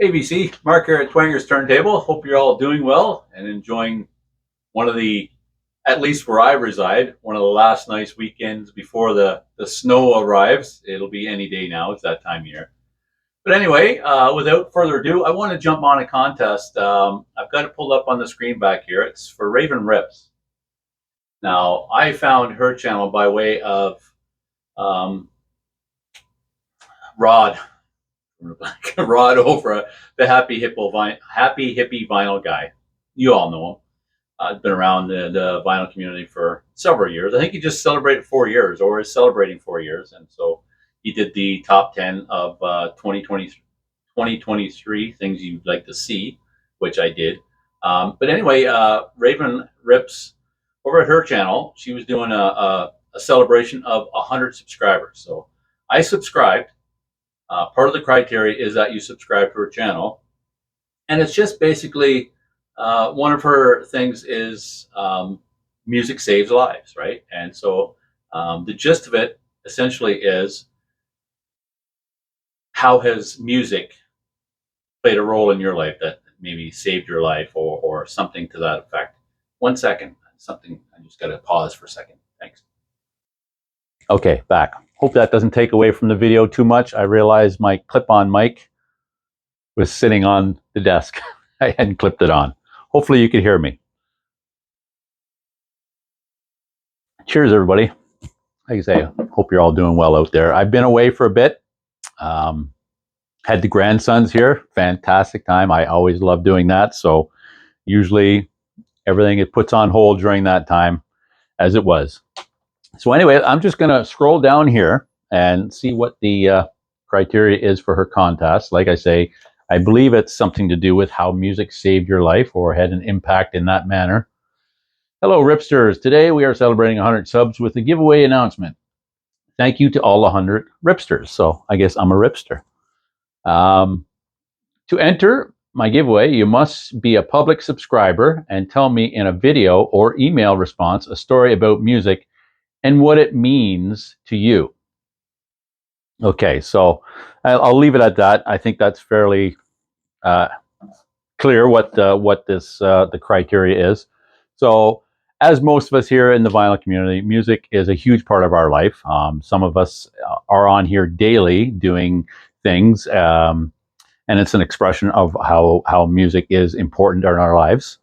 ABC, Mark here at Twanger's Turntable. Hope you're all doing well and enjoying one of the, at least where I reside, one of the last nice weekends before the snow arrives. It'll be any day now. It's that time of year. But anyway, without further ado, I want to jump on a contest. I've got it pulled up on the screen back here. It's for Raven Rips. Now, I found her channel by way of um, Rod, Rod over the Happy Hippie Vinyl Guy. You all know him. I've been around the vinyl community for several years. I think he just celebrated 4 years, or is celebrating 4 years, and so he did the top 10 of 2023 things you'd like to see, which I did. But anyway, Raven Rips over at her channel, she was doing a celebration of 100 subscribers. So I subscribed. Part of the criteria is that you subscribe to her channel, and it's just basically one of her things is music saves lives, right? And so the gist of it essentially is, how has music played a role in your life that maybe saved your life, or something to that effect? 1 second, something, I just got to pause for a second. Thanks. Okay, back. Hope that doesn't take away from the video too much. I realized my clip-on mic was sitting on the desk. I hadn't clipped it on. Hopefully you could hear me. Cheers, everybody. Like I say, hope you're all doing well out there. I've been away for a bit. Had the grandsons here. Fantastic time. I always love doing that. So usually everything it puts on hold during that time, as it was. So anyway, I'm just going to scroll down here and see what the criteria is for her contest. Like I say, I believe it's something to do with how music saved your life or had an impact in that manner. Hello, Ripsters. Today we are celebrating 100 subs with a giveaway announcement. Thank you to all 100 Ripsters. So I guess I'm a Ripster. To enter my giveaway, you must be a public subscriber and tell me in a video or email response a story about music and what it means to you. Okay, so I'll leave it at that. I think that's fairly clear what the criteria is. So, as most of us here in the vinyl community, music is a huge part of our life. Some of us are on here daily doing things, and it's an expression of how music is important in our lives.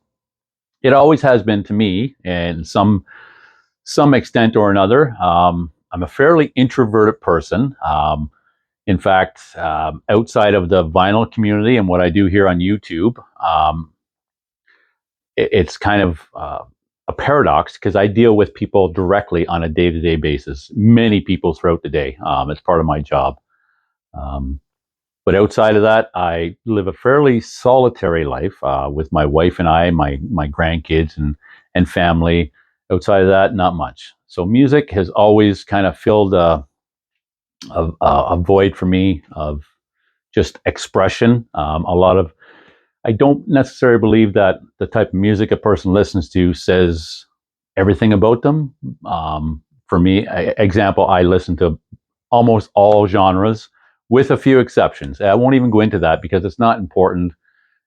It always has been to me, in some extent or another. I'm a fairly introverted person. In fact, outside of the vinyl community and what I do here on YouTube, it's kind of a paradox, because I deal with people directly on a day-to-day basis, many people throughout the day. It's part of my job. But outside of that, I live a fairly solitary life with my wife and I, my grandkids and family. Outside of that, not much. So music has always kind of filled a void for me of just expression. I don't necessarily believe that the type of music a person listens to says everything about them. For me, example, I listen to almost all genres, with a few exceptions. I won't even go into that because it's not important.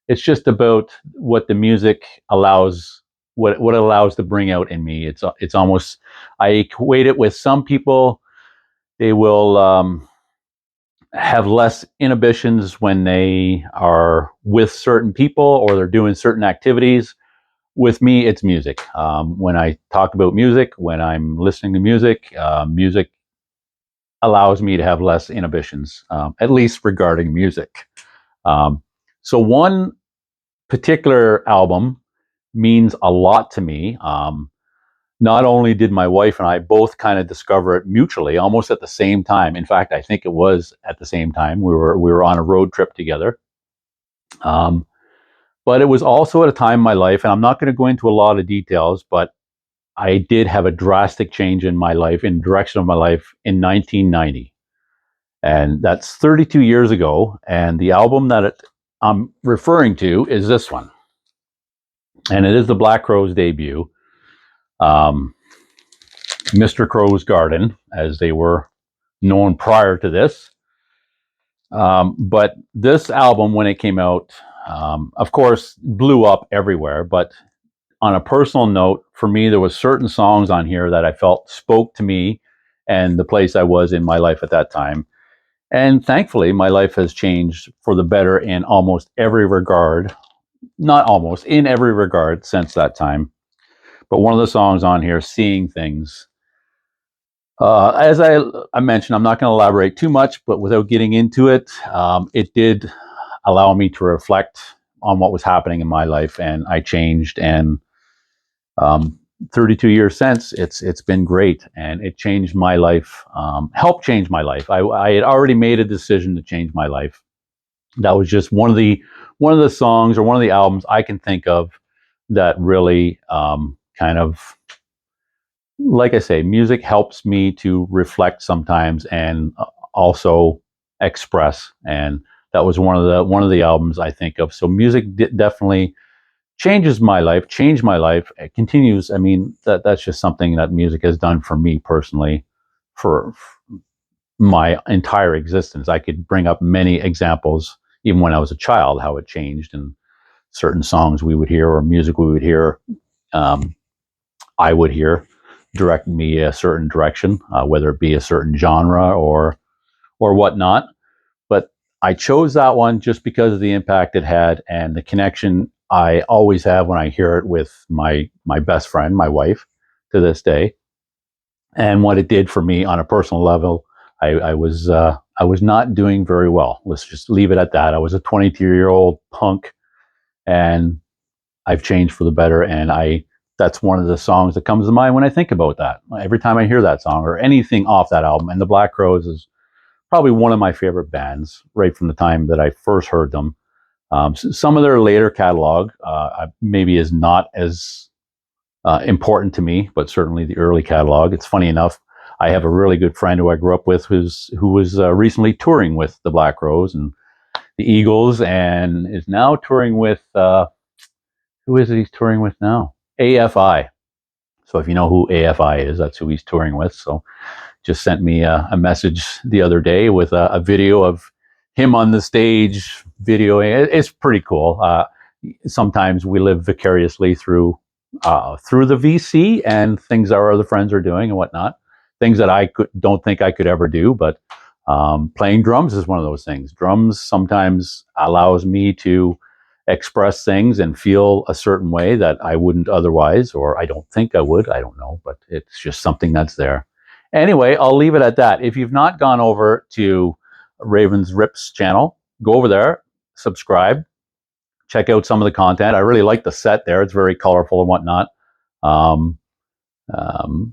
It's just about what the music allows, what it allows to bring out in me. It's almost, I equate it with some people. They will have less inhibitions when they are with certain people or they're doing certain activities. With me, it's music. When I talk about music, when I'm listening to music, music allows me to have less inhibitions, at least regarding music. So one particular album means a lot to me. Not only did my wife and I both kind of discover it mutually, almost at the same time. In fact, I think it was at the same time. We were on a road trip together. But it was also at a time in my life, and I'm not going to go into a lot of details, but I did have a drastic change in my life, in direction of my life, in 1990. And that's 32 years ago. And the album that I'm referring to is this one. And it is the Black Crowes debut. Mr. Crow's Garden, as they were known prior to this. But this album, when it came out, of course, blew up everywhere. But on a personal note, for me, there was certain songs on here that I felt spoke to me and the place I was in my life at that time. And thankfully, my life has changed for the better in almost every regard. Not almost, in every regard since that time. But one of the songs on here, Seeing Things, as I mentioned, I'm not going to elaborate too much, but without getting into it, it did allow me to reflect on what was happening in my life, and I changed. And um, 32 years since, it's been great, and it changed my life, helped change my life. I had already made a decision to change my life. That was just one of the songs or one of the albums I can think of that really kind of, like I say, music helps me to reflect sometimes and also express. And that was one of the albums I think of. So music definitely changes my life, changed my life. It continues. I mean, that's just something that music has done for me personally for my entire existence. I could bring up many examples, even when I was a child, how it changed and certain songs we would hear or music we would hear. Um, I would hear direct me a certain direction, whether it be a certain genre or whatnot. But I chose that one just because of the impact it had and the connection I always have when I hear it with my best friend, my wife, to this day, and what it did for me on a personal level. I was not doing very well. Let's just leave it at that. I was a 22-year-old punk, and I've changed for the better. And that's one of the songs that comes to mind when I think about that. Every time I hear that song or anything off that album, and the Black Crowes is probably one of my favorite bands right from the time that I first heard them. Some of their later catalog maybe is not as important to me, but certainly the early catalog. It's funny enough. I have a really good friend who I grew up with who was recently touring with the Black Crowes and the Eagles, and is now touring with who is it he's touring with now? AFI. So if you know who AFI is, that's who he's touring with. So just sent me a message the other day with a video of him on the stage videoing. It's pretty cool. Sometimes we live vicariously through the VC and things our other friends are doing and whatnot. Things that don't think I could ever do, but playing drums is one of those things. Drums sometimes allows me to express things and feel a certain way that I wouldn't otherwise, or I don't think I would. I don't know, but it's just something that's there. Anyway, I'll leave it at that. If you've not gone over to Ravens Rips channel, go over there, subscribe, check out some of the content. I really like the set there. It's very colorful and whatnot. Um,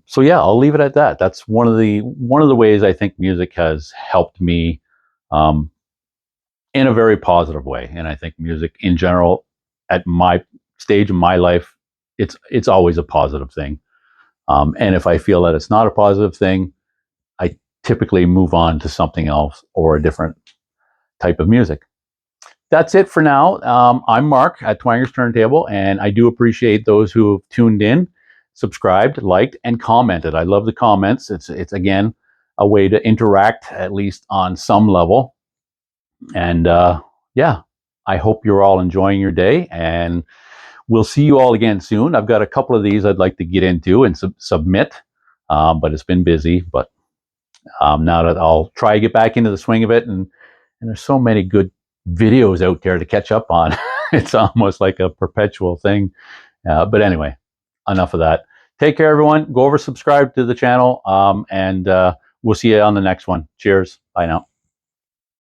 so yeah, I'll leave it at that. That's one of the ways I think music has helped me um, in a very positive way. And I think music in general, at my stage of my life, it's always a positive thing. And if I feel that it's not a positive thing, I typically move on to something else or a different type of music. That's it for now. I'm Mark at Twanger's Turntable, and I do appreciate those who have tuned in, subscribed, liked, and commented. I love the comments. It's again a way to interact, at least on some level. And yeah, I hope you're all enjoying your day, and we'll see you all again soon. I've got a couple of these I'd like to get into and submit, but it's been busy. But now that I'll try to get back into the swing of it, and there's so many good videos out there to catch up on. It's almost like a perpetual thing. But anyway, enough of that. Take care, everyone. Go over, subscribe to the channel, and we'll see you on the next one. Cheers. Bye now.